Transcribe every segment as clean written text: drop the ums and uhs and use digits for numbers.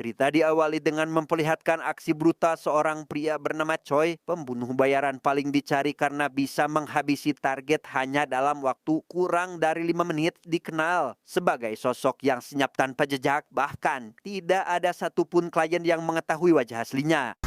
Cerita diawali dengan memperlihatkan aksi brutal seorang pria bernama Choi, pembunuh bayaran paling dicari karena bisa menghabisi target hanya dalam waktu kurang dari 5 menit. Dikenal sebagai sosok yang senyap tanpa jejak, bahkan tidak ada satupun klien yang mengetahui wajah aslinya.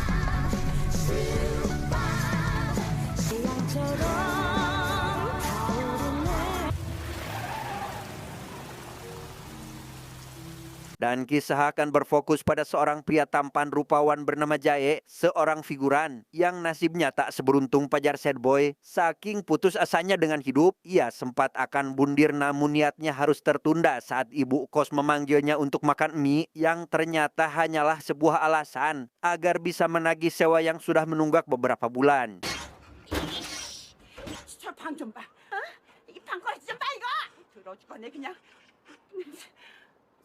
Dan kisah akan berfokus pada seorang pria tampan rupawan bernama Jae, seorang figuran yang nasibnya tak seberuntung pajar sad boy. Saking putus asanya dengan hidup, ia sempat akan bundir namun niatnya harus tertunda saat ibu kos memanggilnya untuk makan mie yang ternyata hanyalah sebuah alasan agar bisa menagih sewa yang sudah menunggak beberapa bulan. 저 방 좀 봐. 어? 이 방거리 좀 봐 이거. 더러워 죽겠네 그냥.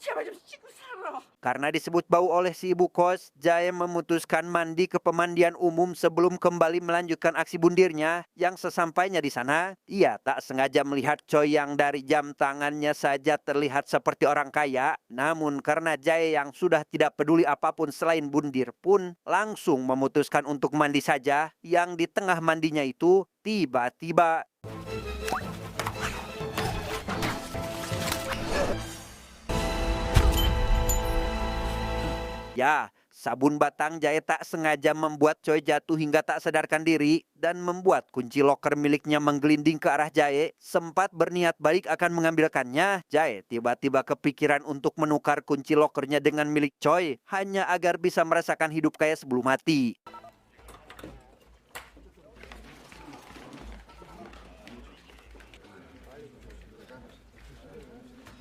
제발 좀 씻고 살아. Karena disebut bau oleh si ibu kos, Jae memutuskan mandi ke pemandian umum sebelum kembali melanjutkan aksi bundirnya. Yang sesampainya di sana, ia tak sengaja melihat Choi yang dari jam tangannya saja terlihat seperti orang kaya. Namun karena Jae yang sudah tidak peduli apapun selain bundir pun langsung memutuskan untuk mandi saja. Yang di tengah mandinya itu tiba-tiba ya, sabun batang Jae tak sengaja membuat Choi jatuh hingga tak sadarkan diri dan membuat kunci loker miliknya menggelinding ke arah Jae. Sempat berniat baik akan mengambilkannya, Jae tiba-tiba kepikiran untuk menukar kunci lokernya dengan milik Choi hanya agar bisa merasakan hidup kaya sebelum mati.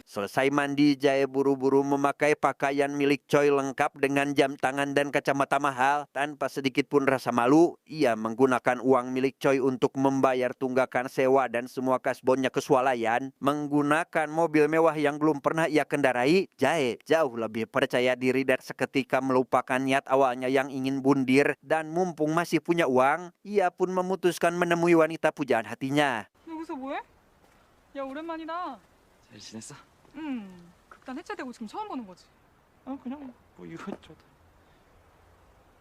Selesai mandi, Jae buru-buru memakai pakaian milik Choi lengkap dengan jam tangan dan kacamata mahal. Tanpa sedikit pun rasa malu, ia menggunakan uang milik Choi untuk membayar tunggakan sewa dan semua kasbonnya ke swalayan. Menggunakan mobil mewah yang belum pernah ia kendarai, Jae jauh lebih percaya diri dan seketika melupakan niat awalnya yang ingin bundir. Dan mumpung masih punya uang, ia pun memutuskan menemui wanita pujaan hatinya. 여기서 뭐해? 야 오랜만이다. 잘 지냈어? 극단 해체되고 지금 처음 보는 거지. 그냥 뭐 이것저것.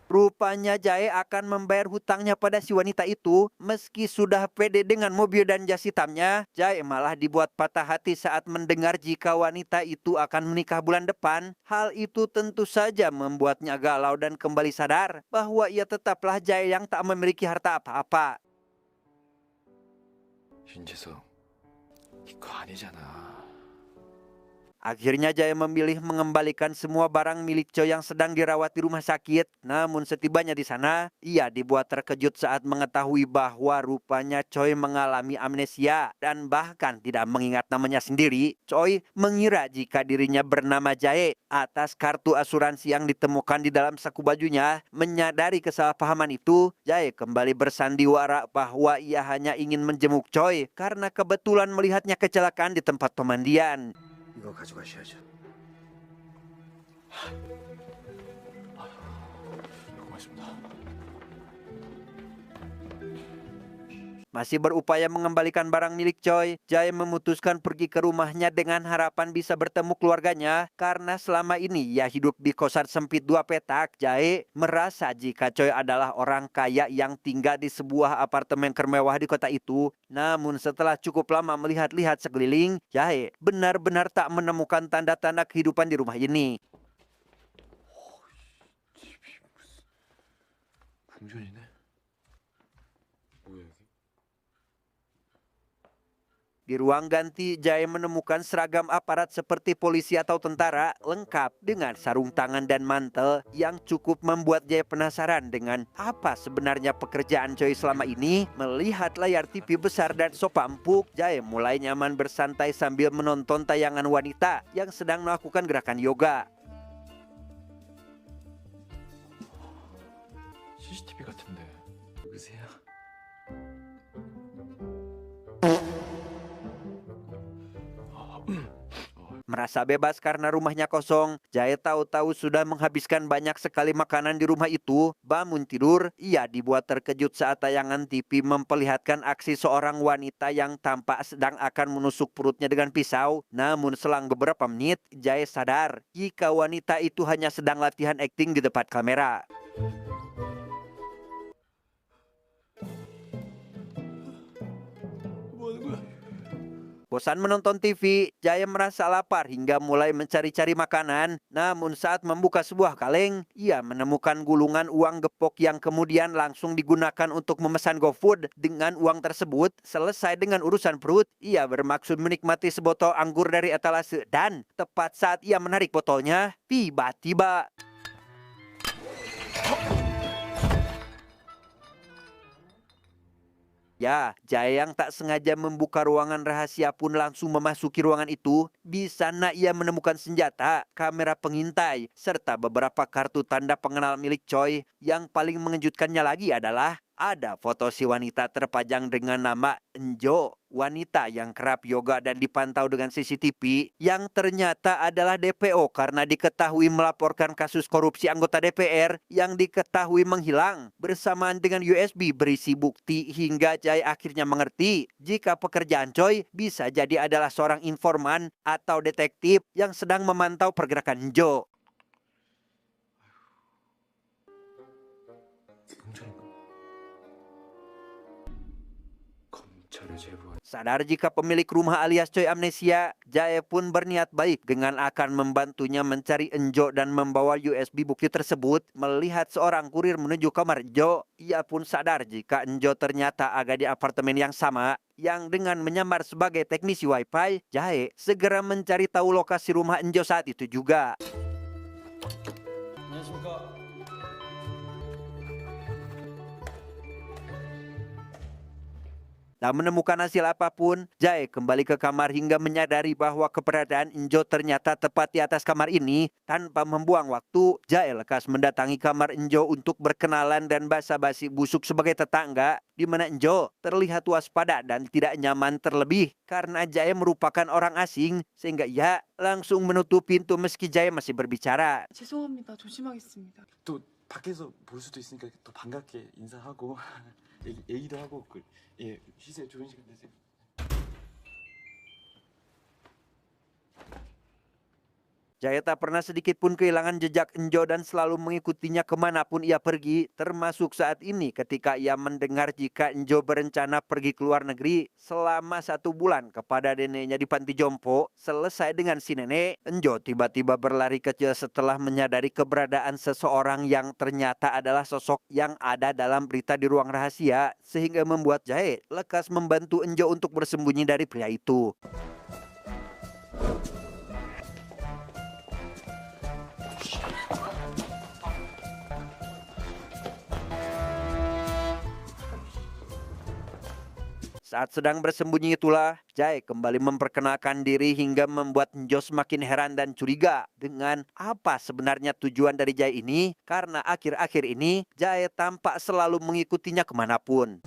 Rupanya Jae akan membayar hutangnya pada si wanita itu. Meski sudah pede dengan mobil dan jas hitamnya, Jae malah dibuat patah hati saat mendengar jika wanita itu akan menikah bulan depan. Hal itu tentu saja membuatnya galau dan kembali sadar bahwa ia tetaplah Jae yang tak memiliki harta apa-apa. 윤재석, 이거 아니잖아. Akhirnya Jae memilih mengembalikan semua barang milik Choi yang sedang dirawat di rumah sakit. Namun setibanya di sana, ia dibuat terkejut saat mengetahui bahwa rupanya Choi mengalami amnesia dan bahkan tidak mengingat namanya sendiri. Choi mengira jika dirinya bernama Jae atas kartu asuransi yang ditemukan di dalam saku bajunya. Menyadari kesalahpahaman itu, Jae kembali bersandiwara bahwa ia hanya ingin menjenguk Choi karena kebetulan melihatnya kecelakaan di tempat pemandian. 이거 가져가셔야죠. 고맙습니다. Masih berupaya mengembalikan barang milik Choi, Jae memutuskan pergi ke rumahnya dengan harapan bisa bertemu keluarganya. Karena selama ini ia hidup di kosan sempit 2 petak, Jae merasa jika Choi adalah orang kaya yang tinggal di sebuah apartemen termewah di kota itu. Namun setelah cukup lama melihat-lihat sekeliling, Jae benar-benar tak menemukan tanda-tanda kehidupan di rumah ini. 궁전이네. 뭐야 여기? Di ruang ganti, Jae menemukan seragam aparat seperti polisi atau tentara lengkap dengan sarung tangan dan mantel yang cukup membuat Jae penasaran dengan apa sebenarnya pekerjaan Choi selama ini. Melihat layar TV besar dan sofa empuk, Jae mulai nyaman bersantai sambil menonton tayangan wanita yang sedang melakukan gerakan yoga. CCTV 같은데. 누구세요? Merasa bebas karena rumahnya kosong, Jae tahu-tahu sudah menghabiskan banyak sekali makanan di rumah itu. Bangun tidur, ia dibuat terkejut saat tayangan TV memperlihatkan aksi seorang wanita yang tampak sedang akan menusuk perutnya dengan pisau. Namun selang beberapa menit, Jae sadar jika wanita itu hanya sedang latihan akting di depan kamera. Bosan menonton TV, Jae merasa lapar hingga mulai mencari-cari makanan. Namun saat membuka sebuah kaleng, ia menemukan gulungan uang gepok yang kemudian langsung digunakan untuk memesan GoFood. Dengan uang tersebut, selesai dengan urusan perut, ia bermaksud menikmati sebotol anggur dari etalase. Dan tepat saat ia menarik botolnya, tiba-tiba ya, Jae yang tak sengaja membuka ruangan rahasia pun langsung memasuki ruangan itu. Di sana ia menemukan senjata, kamera pengintai, serta beberapa kartu tanda pengenal milik Choi. Yang paling mengejutkannya lagi adalah ada foto si wanita terpajang dengan nama Enjo, wanita yang kerap yoga dan dipantau dengan CCTV, yang ternyata adalah DPO karena diketahui melaporkan kasus korupsi anggota DPR yang diketahui menghilang, bersamaan dengan USB berisi bukti hingga Jae akhirnya mengerti jika pekerjaan Choi bisa jadi adalah seorang informan atau detektif yang sedang memantau pergerakan Enjo. Sadar jika pemilik rumah alias Choi amnesia, Jae pun berniat baik dengan akan membantunya mencari Enjo dan membawa USB bukti tersebut. Melihat seorang kurir menuju kamar Enjo, ia pun sadar jika Enjo ternyata ada di apartemen yang sama. Yang dengan menyamar sebagai teknisi wifi, Jae segera mencari tahu lokasi rumah Enjo saat itu juga. Tak menemukan hasil apapun, Jae kembali ke kamar hingga menyadari bahwa keberadaan Enjo ternyata tepat di atas kamar ini. Tanpa membuang waktu, Jae lekas mendatangi kamar Enjo untuk berkenalan dan basa-basi busuk sebagai tetangga, di mana Enjo terlihat waspada dan tidak nyaman terlebih karena Jae merupakan orang asing, sehingga ia langsung menutup pintu meski Jae masih berbicara. 죄송합니다. 조심하겠습니다. 또 밖에서 볼 수도 있으니까 또 반갑게 인사하고 얘기도 하고 예 쉬세요. 좋은 시간 되세요. Jae tak pernah sedikit pun kehilangan jejak Enjo dan selalu mengikutinya kemanapun ia pergi, termasuk saat ini ketika ia mendengar jika Enjo berencana pergi ke luar negeri selama 1 bulan kepada neneknya di panti jompo. Selesai dengan si nenek, Enjo tiba-tiba berlari kecil setelah menyadari keberadaan seseorang yang ternyata adalah sosok yang ada dalam berita di ruang rahasia, sehingga membuat Jae lekas membantu Enjo untuk bersembunyi dari pria itu. Saat sedang bersembunyi itulah, Jae kembali memperkenalkan diri hingga membuat Enjo semakin heran dan curiga dengan apa sebenarnya tujuan dari Jae ini, karena akhir-akhir ini Jae tampak selalu mengikutinya kemanapun.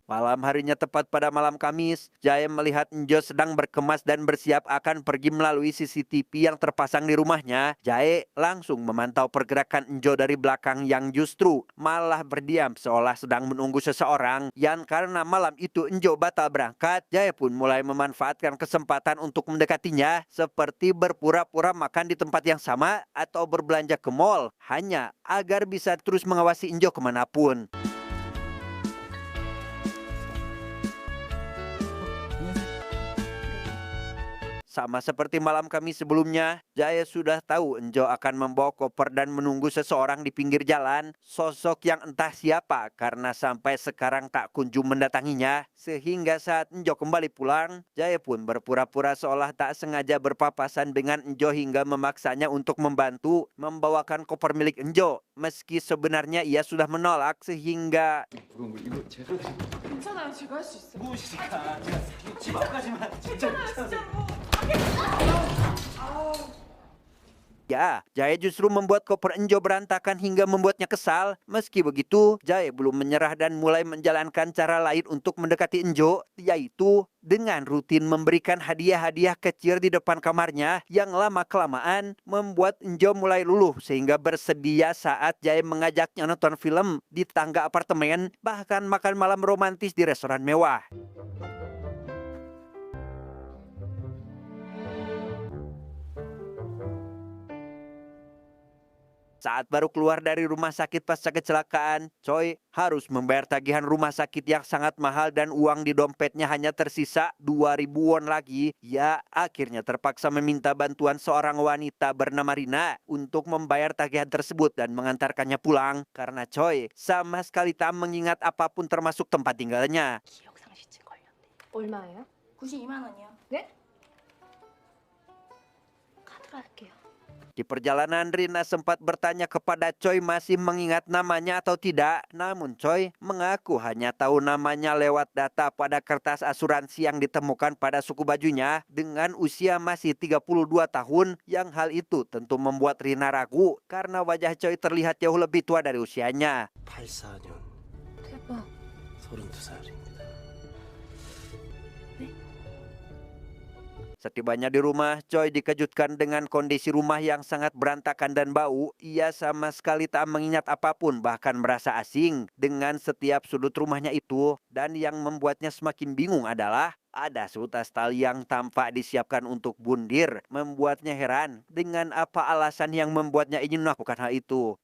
Malam harinya tepat pada malam Kamis, Jae melihat Enjo sedang berkemas dan bersiap akan pergi melalui CCTV yang terpasang di rumahnya. Jae langsung memantau pergerakan Enjo dari belakang yang justru malah berdiam seolah sedang menunggu seseorang. Yang karena malam itu Enjo batal berangkat, Jae pun mulai memanfaatkan kesempatan untuk mendekatinya, seperti berpura-pura makan di tempat yang sama atau berbelanja ke mall, hanya agar bisa terus mengawasi Enjo kemanapun. Sama seperti malam Kamis sebelumnya, Jae sudah tahu Enjo akan membawa koper dan menunggu seseorang di pinggir jalan. Sosok yang entah siapa karena sampai sekarang tak kunjung mendatanginya. Sehingga saat Enjo kembali pulang, Jae pun berpura-pura seolah tak sengaja berpapasan dengan Enjo hingga memaksanya untuk membantu membawakan koper milik Enjo. Meski sebenarnya ia sudah menolak sehingga... 이거 제가 괜찮아요. 제가 할 수 있어요. 무엇이니까 제가 집 앞까지만 진짜 진짜로. Ya, Ya, Jae justru membuat koper Enjo berantakan hingga membuatnya kesal. Meski begitu, Jae belum menyerah dan mulai menjalankan cara lain untuk mendekati Enjo, yaitu dengan rutin memberikan hadiah-hadiah kecil di depan kamarnya yang lama-kelamaan membuat Enjo mulai luluh sehingga bersedia saat Jae mengajaknya nonton film di tangga apartemen, bahkan makan malam romantis di restoran mewah. Saat baru keluar dari rumah sakit pasca kecelakaan, Choi harus membayar tagihan rumah sakit yang sangat mahal dan uang di dompetnya hanya tersisa 2.000 won lagi. Ya, akhirnya terpaksa meminta bantuan seorang wanita bernama Rina untuk membayar tagihan tersebut dan mengantarkannya pulang karena Choi sama sekali tak mengingat apapun termasuk tempat tinggalnya. 기억상실증 걸렸대. 얼마예요? 92만 원이요. 네? 카드로 할게요. Di perjalanan, Rina sempat bertanya kepada Choi masih mengingat namanya atau tidak. Namun Choi mengaku hanya tahu namanya lewat data pada kertas asuransi yang ditemukan pada suku bajunya. Dengan usia masih 32 tahun, yang hal itu tentu membuat Rina ragu karena wajah Choi terlihat jauh lebih tua dari usianya. 84년 대박. 32살입니다. Setibanya di rumah, Choi dikejutkan dengan kondisi rumah yang sangat berantakan dan bau. Ia sama sekali tak mengingat apapun, bahkan merasa asing dengan setiap sudut rumahnya itu. Dan yang membuatnya semakin bingung adalah ada seutas tali yang tampak disiapkan untuk bundir. Membuatnya heran dengan apa alasan yang membuatnya ingin melakukan hal itu.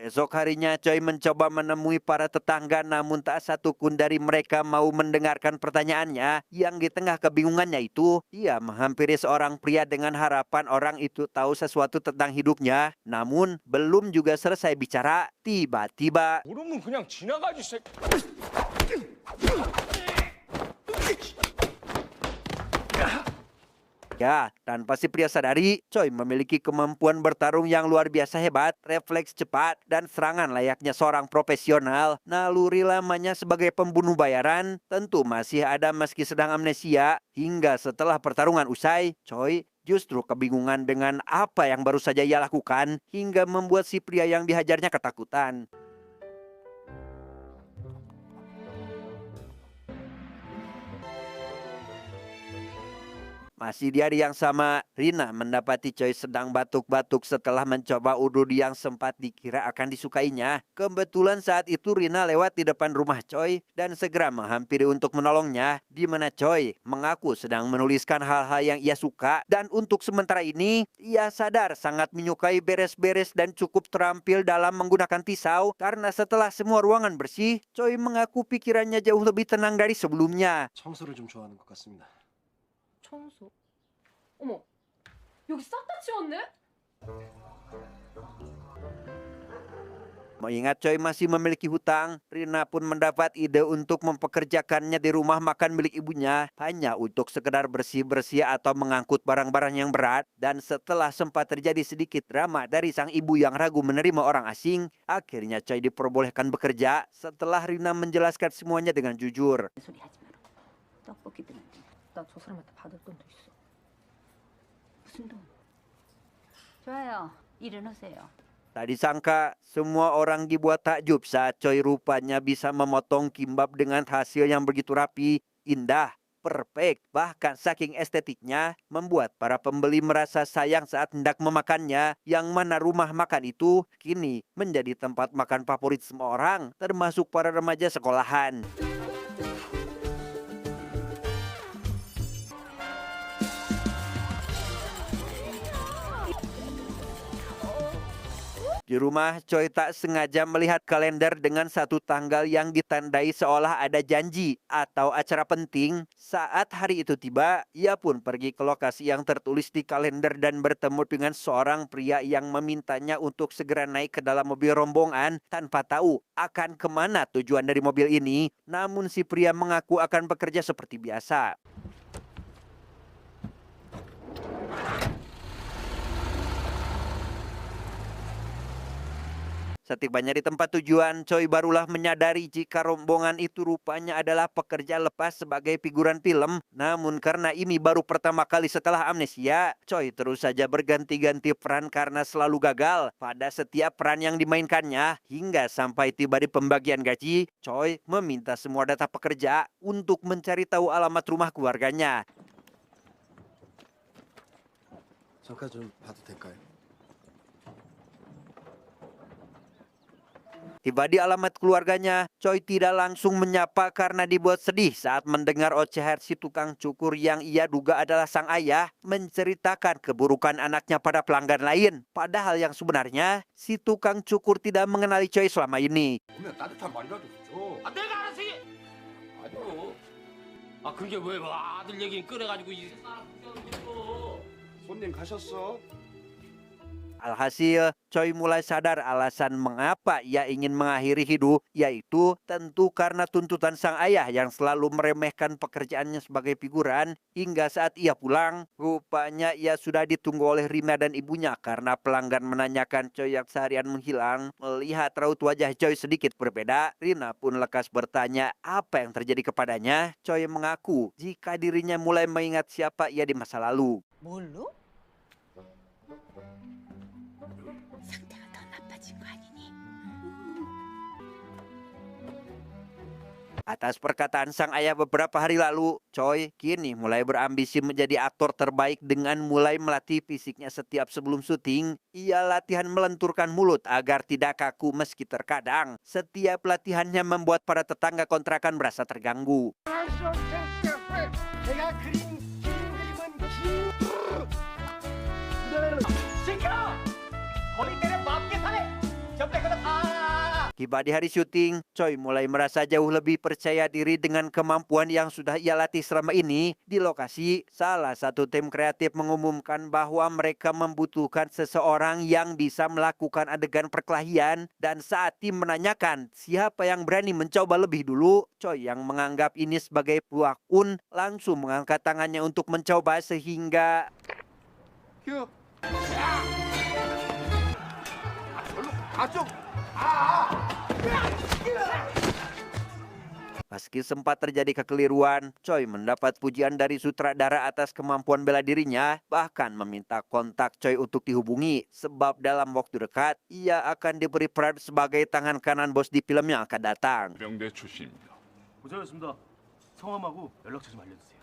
Esok harinya Choi mencoba menemui para tetangga namun tak satupun dari mereka mau mendengarkan pertanyaannya. Yang di tengah kebingungannya itu, ia menghampiri seorang pria dengan harapan orang itu tahu sesuatu tentang hidupnya. Namun belum juga selesai bicara, tiba-tiba 모르면 그냥 지나가지 새끼. ya, tanpa si pria sadari, Choi memiliki kemampuan bertarung yang luar biasa hebat, refleks cepat, dan serangan layaknya seorang profesional. Naluri lamanya sebagai pembunuh bayaran tentu masih ada meski sedang amnesia. Hingga setelah pertarungan usai, Choi justru kebingungan dengan apa yang baru saja ia lakukan hingga membuat si pria yang dihajarnya ketakutan. Masih di hari yang sama, Rina mendapati Choi sedang batuk-batuk setelah mencoba udud yang sempat dikira akan disukainya. Kebetulan saat itu Rina lewat di depan rumah Choi dan segera menghampiri untuk menolongnya, di mana Choi mengaku sedang menuliskan hal-hal yang ia suka. Dan untuk sementara ini, ia sadar sangat menyukai beres-beres dan cukup terampil dalam menggunakan pisau. Karena setelah semua ruangan bersih, Choi mengaku pikirannya jauh lebih tenang dari sebelumnya. 청소를 좀 좋아하는 것 같습니다. 청소. 어머, 여기 싹 다 치웠네? Mengingat Choi masih memiliki hutang, Rina pun mendapat ide untuk mempekerjakannya di rumah makan milik ibunya hanya untuk sekedar bersih-bersih atau mengangkut barang-barang yang berat. Dan setelah sempat terjadi sedikit drama dari sang ibu yang ragu menerima orang asing, akhirnya Choi diperbolehkan bekerja setelah Rina menjelaskan semuanya dengan jujur. 소리 하지 마라. 떡볶이 뜨면 돼. 나 저 사람한테 받을 돈도 있어. 무슨 돈? 좋아요. 일어나세요. Tak disangka, semua orang dibuat takjub saat Choi rupanya bisa memotong kimbab dengan hasil yang begitu rapi, indah, perfect. Bahkan saking estetiknya, membuat para pembeli merasa sayang saat hendak memakannya. Yang mana rumah makan itu kini menjadi tempat makan favorit semua orang, termasuk para remaja sekolahan. Di rumah, Choi tak sengaja melihat kalender dengan satu tanggal yang ditandai seolah ada janji atau acara penting. Saat hari itu tiba, ia pun pergi ke lokasi yang tertulis di kalender dan bertemu dengan seorang pria yang memintanya untuk segera naik ke dalam mobil rombongan tanpa tahu akan kemana tujuan dari mobil ini. Namun si pria mengaku akan bekerja seperti biasa. Setibanya di tempat tujuan, Choi barulah menyadari jika rombongan itu rupanya adalah pekerja lepas sebagai figuran film. Namun karena ini baru pertama kali setelah amnesia, Choi terus saja berganti-ganti peran karena selalu gagal pada setiap peran yang dimainkannya. Hingga sampai tiba di pembagian gaji, Choi meminta semua data pekerja untuk mencari tahu alamat rumah keluarganya. 잠깐 좀 봐도 될까요? Tiba di alamat keluarganya, Choi tidak langsung menyapa karena dibuat sedih saat mendengar ocehan si tukang cukur yang ia duga adalah sang ayah menceritakan keburukan anaknya pada pelanggan lain. Padahal yang sebenarnya, si tukang cukur tidak mengenali Choi selama ini. 오면 따뜻한 말이라도 줘. 아, 내가 알아서 해. 아니요. 아, 그게 왜 아들 얘기 꺼내가지고 이 사람 붙여. 손님 가셨어? Alhasil, Choi mulai sadar alasan mengapa ia ingin mengakhiri hidup, yaitu tentu karena tuntutan sang ayah yang selalu meremehkan pekerjaannya sebagai figuran. Hingga saat ia pulang, rupanya ia sudah ditunggu oleh Rina dan ibunya karena pelanggan menanyakan Choi yang seharian menghilang. Melihat raut wajah Choi sedikit berbeda, Rina pun lekas bertanya apa yang terjadi kepadanya. Choi mengaku jika dirinya mulai mengingat siapa ia di masa lalu. 뭘로? 상태가 더 나빠진 거 아니니? Atas perkataan sang ayah beberapa hari lalu, Choi kini mulai berambisi menjadi aktor terbaik dengan mulai melatih fisiknya setiap sebelum syuting. Ia latihan melenturkan mulut agar tidak kaku meski terkadang setiap latihannya membuat para tetangga kontrakan merasa terganggu. Tiba di hari syuting, Choi mulai merasa jauh lebih percaya diri dengan kemampuan yang sudah ia latih selama ini. Di lokasi, salah satu tim kreatif mengumumkan bahwa mereka membutuhkan seseorang yang bisa melakukan adegan perkelahian. Dan saat tim menanyakan siapa yang berani mencoba lebih dulu, Choi yang menganggap ini sebagai peluang pun langsung mengangkat tangannya untuk mencoba sehingga... Meski sempat terjadi kekeliruan, Choi mendapat pujian dari sutradara atas kemampuan bela dirinya, bahkan meminta kontak Choi untuk dihubungi, sebab dalam waktu dekat, ia akan diberi peran sebagai tangan kanan bos di film yang akan datang. 병대 출신입니다. 고생하셨습니다. 성함하고 연락처 좀 알려주세요.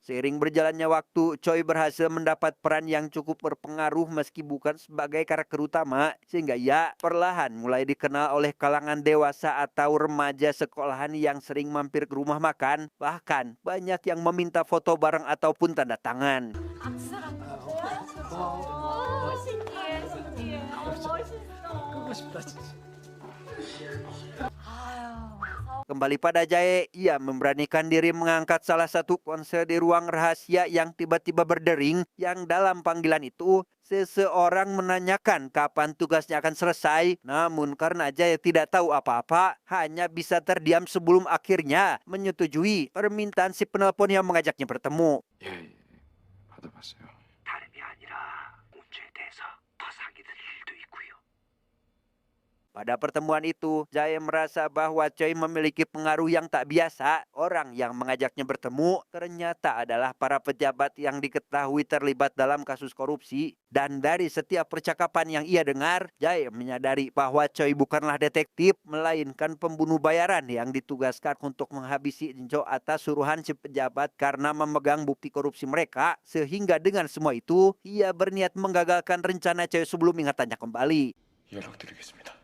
Seiring berjalannya waktu, Choi berhasil mendapat peran yang cukup berpengaruh meski bukan sebagai karakter utama, sehingga ia perlahan mulai dikenal oleh kalangan dewasa atau remaja sekolahan yang sering mampir ke rumah makan. Bahkan banyak yang meminta foto bareng ataupun tanda tangan. 신기해, 신기해. 멋있어. Kembali pada Jae, ia memberanikan diri mengangkat salah satu ponsel di ruang rahasia yang tiba-tiba berdering, yang dalam panggilan itu seseorang menanyakan kapan tugasnya akan selesai. Namun karena Jae tidak tahu apa-apa, hanya bisa terdiam sebelum akhirnya menyetujui permintaan si penelpon yang mengajaknya bertemu. 예, 받아봤어요. 다름이 아니라 문제에 대해서 더 상의될 일도 있고요. Pada pertemuan itu, Jae merasa bahwa Choi memiliki pengaruh yang tak biasa. Orang yang mengajaknya bertemu ternyata adalah para pejabat yang diketahui terlibat dalam kasus korupsi. Dan dari setiap percakapan yang ia dengar, Jae menyadari bahwa Choi bukanlah detektif, melainkan pembunuh bayaran yang ditugaskan untuk menghabisi Jinjo atas suruhan si pejabat karena memegang bukti korupsi mereka. Sehingga dengan semua itu, ia berniat menggagalkan rencana Choi sebelum ingatannya kembali. 연락드리겠습니다.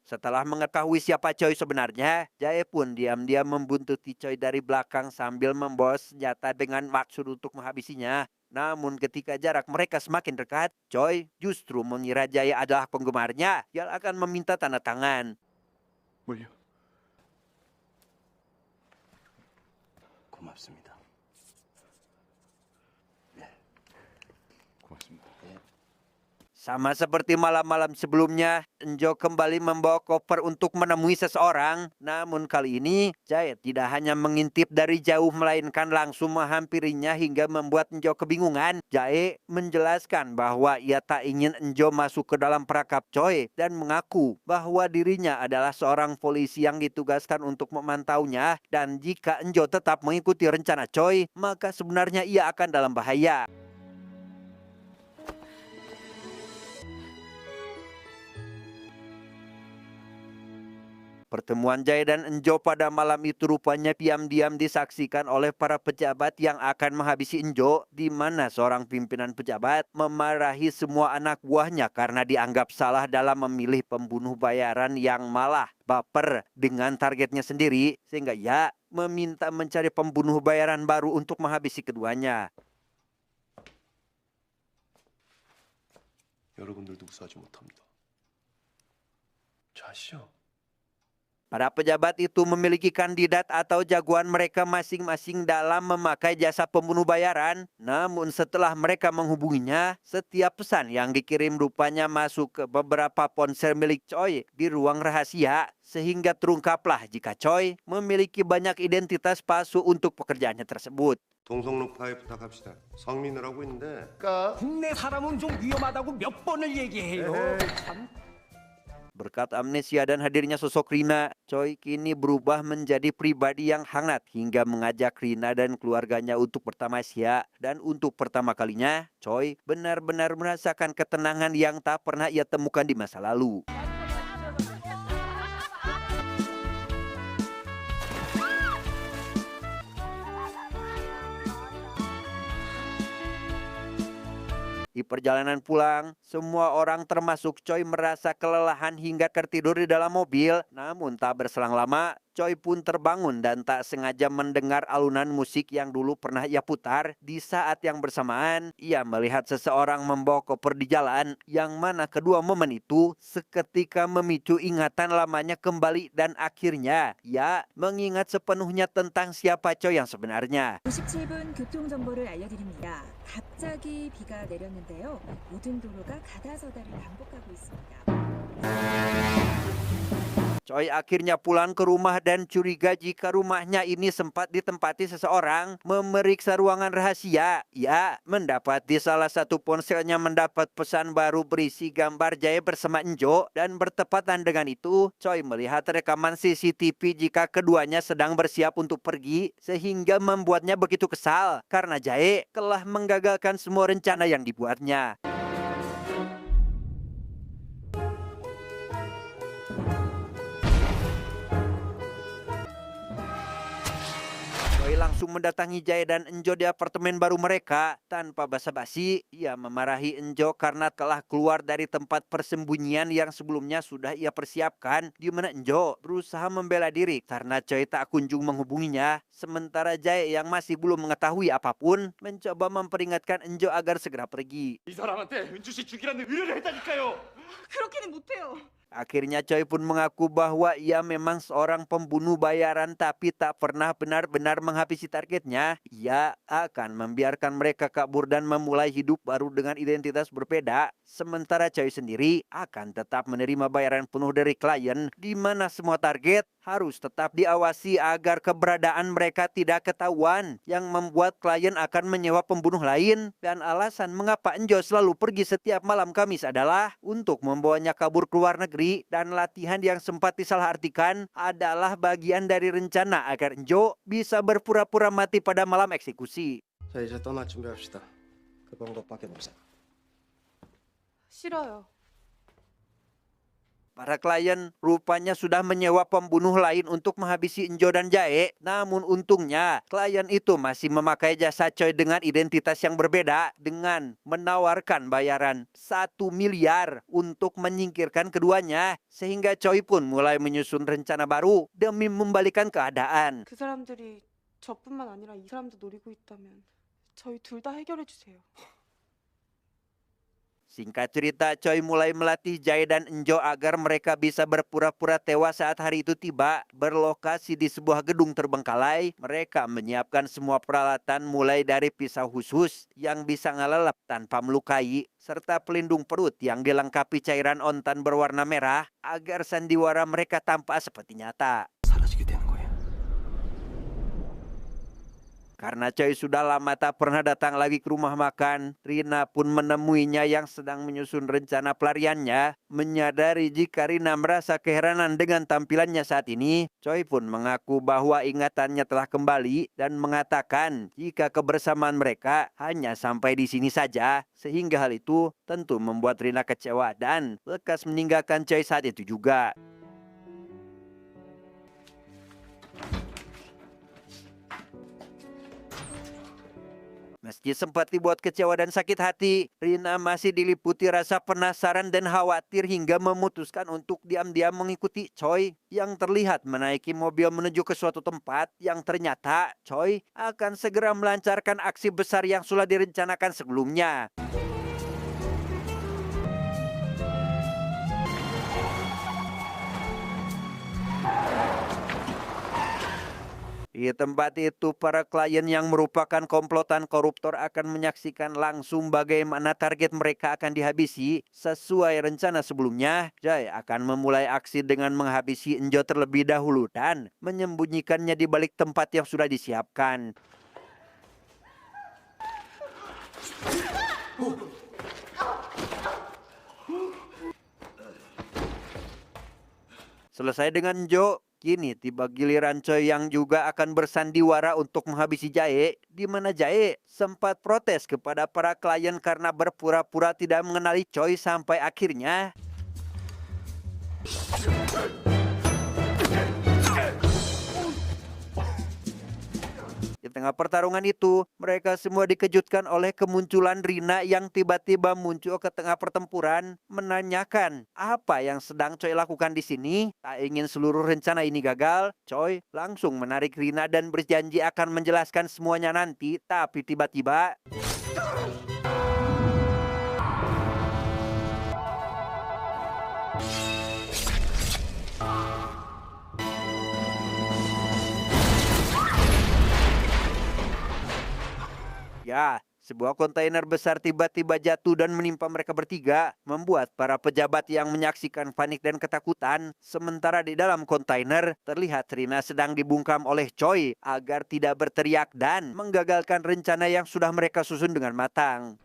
Setelah mengetahui siapa Choi sebenarnya, Jae pun diam-diam membuntuti Choi dari belakang sambil membawa senjata dengan maksud untuk menghabisinya. Namun ketika jarak mereka semakin dekat, Choi justru mengira Jae adalah penggemarnya yang akan meminta tanda tangan. 뭘요? 고맙습니다. 고맙습니다. Sama seperti malam-malam sebelumnya, Enjo kembali membawa koper untuk menemui seseorang. Namun kali ini, Jae tidak hanya mengintip dari jauh melainkan langsung menghampirinya hingga membuat Enjo kebingungan. Jae menjelaskan bahwa ia tak ingin Enjo masuk ke dalam perangkap Choi dan mengaku bahwa dirinya adalah seorang polisi yang ditugaskan untuk memantaunya, dan jika Enjo tetap mengikuti rencana Choi, maka sebenarnya ia akan dalam bahaya. Pertemuan Jae dan Enjo pada malam itu rupanya diam-diam disaksikan oleh para pejabat yang akan menghabisi Enjo, di mana seorang pimpinan pejabat memarahi semua anak buahnya karena dianggap salah dalam memilih pembunuh bayaran yang malah baper dengan targetnya sendiri, sehingga ia meminta mencari pembunuh bayaran baru untuk menghabisi keduanya. 여러분들도 무사하지 못합니다. 저 아시죠? Para pejabat itu memiliki kandidat atau jagoan mereka masing-masing dalam memakai jasa pembunuh bayaran. Namun setelah mereka menghubunginya, setiap pesan yang dikirim rupanya masuk ke beberapa ponsel milik Choi di ruang rahasia. Sehingga terungkaplah jika Choi memiliki banyak identitas palsu untuk pekerjaannya tersebut. 동성로 파일 부탁합시다. 성민을 하고 있는데. 국내 사람은 좀 위험하다고 몇 번을 얘기해요. 참. Berkat amnesia dan hadirnya sosok Rina, Choi kini berubah menjadi pribadi yang hangat hingga mengajak Rina dan keluarganya untuk bertamasya. Dan untuk pertama kalinya, Choi benar-benar merasakan ketenangan yang tak pernah ia temukan di masa lalu. Di perjalanan pulang, semua orang termasuk Choi merasa kelelahan hingga tertidur di dalam mobil. Namun tak berselang lama, Choi pun terbangun dan tak sengaja mendengar alunan musik yang dulu pernah ia putar. Di saat yang bersamaan, ia melihat seseorang membawa koper di jalan, yang mana kedua momen itu seketika memicu ingatan lamanya kembali dan akhirnya ia mengingat sepenuhnya tentang siapa Choi yang sebenarnya. 57분 교통정보를 알려드립니다. 갑자기 비가 내렸는데요. 모든 도로가 가다서다를 반복하고 있습니다. Choi akhirnya pulang ke rumah dan curiga jika rumahnya ini sempat ditempati seseorang. Memeriksa ruangan rahasia, ia mendapati salah satu ponselnya mendapat pesan baru berisi gambar Jae bersama Enjo. Dan bertepatan dengan itu, Choi melihat rekaman CCTV jika keduanya sedang bersiap untuk pergi, sehingga membuatnya begitu kesal karena Jae telah menggagalkan semua rencana yang dibuatnya. Choi langsung mendatangi Jae dan Enjo di apartemen baru mereka. Tanpa basa-basi, ia memarahi Enjo karena telah keluar dari tempat persembunyian yang sebelumnya sudah ia persiapkan, di mana Enjo berusaha membela diri karena Choi tak kunjung menghubunginya. Sementara Jae yang masih belum mengetahui apapun, mencoba memperingatkan Enjo agar segera pergi. 이 사람한테 은주 씨 죽이라는 의뢰를 했다니까요. 그렇게는 못해요. Akhirnya Choi pun mengaku bahwa ia memang seorang pembunuh bayaran tapi tak pernah benar-benar menghabisi targetnya. Ia akan membiarkan mereka kabur dan memulai hidup baru dengan identitas berbeda. Sementara Choi sendiri akan tetap menerima bayaran penuh dari klien, di mana semua target harus tetap diawasi agar keberadaan mereka tidak ketahuan, yang membuat klien akan menyewa pembunuh lain. Dan alasan mengapa Enjo selalu pergi setiap malam Kamis adalah untuk membawanya kabur ke luar negeri, dan latihan yang sempat disalahartikan adalah bagian dari rencana agar Enjo bisa berpura-pura mati pada malam eksekusi. 자 이제 떠날 준비합시다. 그 방법밖에 없어. 싫어요. Para klien rupanya sudah menyewa pembunuh lain untuk menghabisi Enjo dan Jae. Namun untungnya klien itu masih memakai jasa Choi dengan identitas yang berbeda, dengan menawarkan bayaran 1 miliar untuk menyingkirkan keduanya. Sehingga Choi pun mulai menyusun rencana baru demi membalikan keadaan. 그 사람들이 저뿐만 아니라 이 사람도 노리고 있다면 저희 둘 다 해결해 주세요. Singkat cerita, Choi mulai melatih Jae dan Enjo agar mereka bisa berpura-pura tewas saat hari itu tiba. Berlokasi di sebuah gedung terbengkalai, mereka menyiapkan semua peralatan mulai dari pisau khusus yang bisa ngelelep tanpa melukai, serta pelindung perut yang dilengkapi cairan ontan berwarna merah agar sandiwara mereka tampak seperti nyata. 사라지게 되는 거야. Karena Choi sudah lama tak pernah datang lagi ke rumah makan, Rina pun menemuinya yang sedang menyusun rencana pelariannya. Menyadari jika Rina merasa keheranan dengan tampilannya saat ini, Choi pun mengaku bahwa ingatannya telah kembali dan mengatakan jika kebersamaan mereka hanya sampai di sini saja, sehingga hal itu tentu membuat Rina kecewa dan lekas meninggalkan Choi saat itu juga. Meski sempat dibuat kecewa dan sakit hati, Rina masih diliputi rasa penasaran dan khawatir hingga memutuskan untuk diam-diam mengikuti Choi yang terlihat menaiki mobil menuju ke suatu tempat yang ternyata Choi akan segera melancarkan aksi besar yang sudah direncanakan sebelumnya. Di tempat itu, para klien yang merupakan komplotan koruptor akan menyaksikan langsung bagaimana target mereka akan dihabisi. Sesuai rencana sebelumnya, Jae akan memulai aksi dengan menghabisi Enjo terlebih dahulu dan menyembunyikannya di balik tempat yang sudah disiapkan. Selesai dengan Enjo, kini tiba giliran Choi yang juga akan bersandiwara untuk menghabisi Jae, di mana Jae sempat protes kepada para klien karena berpura-pura tidak mengenali Choi sampai akhirnya di tengah pertarungan itu, mereka semua dikejutkan oleh kemunculan Rina yang tiba-tiba muncul ke tengah pertempuran, menanyakan apa yang sedang Choi lakukan di sini. Tak ingin seluruh rencana ini gagal, Choi langsung menarik Rina dan berjanji akan menjelaskan semuanya nanti, tapi tiba-tiba ya, sebuah kontainer besar tiba-tiba jatuh dan menimpa mereka bertiga, membuat para pejabat yang menyaksikan panik dan ketakutan. Sementara di dalam kontainer, terlihat Rina sedang dibungkam oleh Choi agar tidak berteriak dan menggagalkan rencana yang sudah mereka susun dengan matang.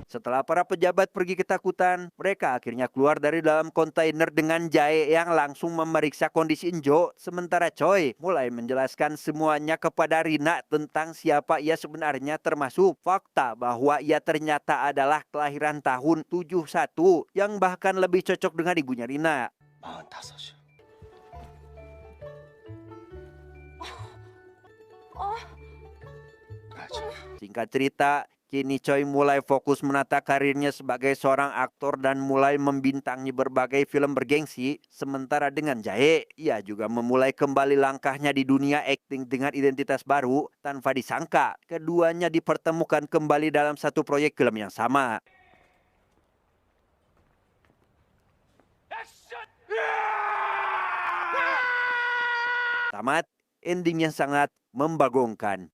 Setelah para pejabat pergi ketakutan, mereka akhirnya keluar dari dalam kontainer dengan Jae yang langsung memeriksa kondisi Enjo. Sementara Choi mulai menjelaskan semuanya kepada Rina tentang siapa ia sebenarnya, termasuk fakta bahwa ia ternyata adalah kelahiran tahun 71 yang bahkan lebih cocok dengan ibunya Rina. 45이요. Singkat cerita, kini Choi mulai fokus menata karirnya sebagai seorang aktor dan mulai membintangi berbagai film bergengsi. Sementara dengan Jae, ia juga memulai kembali langkahnya di dunia akting dengan identitas baru. Tanpa disangka, keduanya dipertemukan kembali dalam satu proyek film yang sama. Tamat, ending yang sangat membagongkan.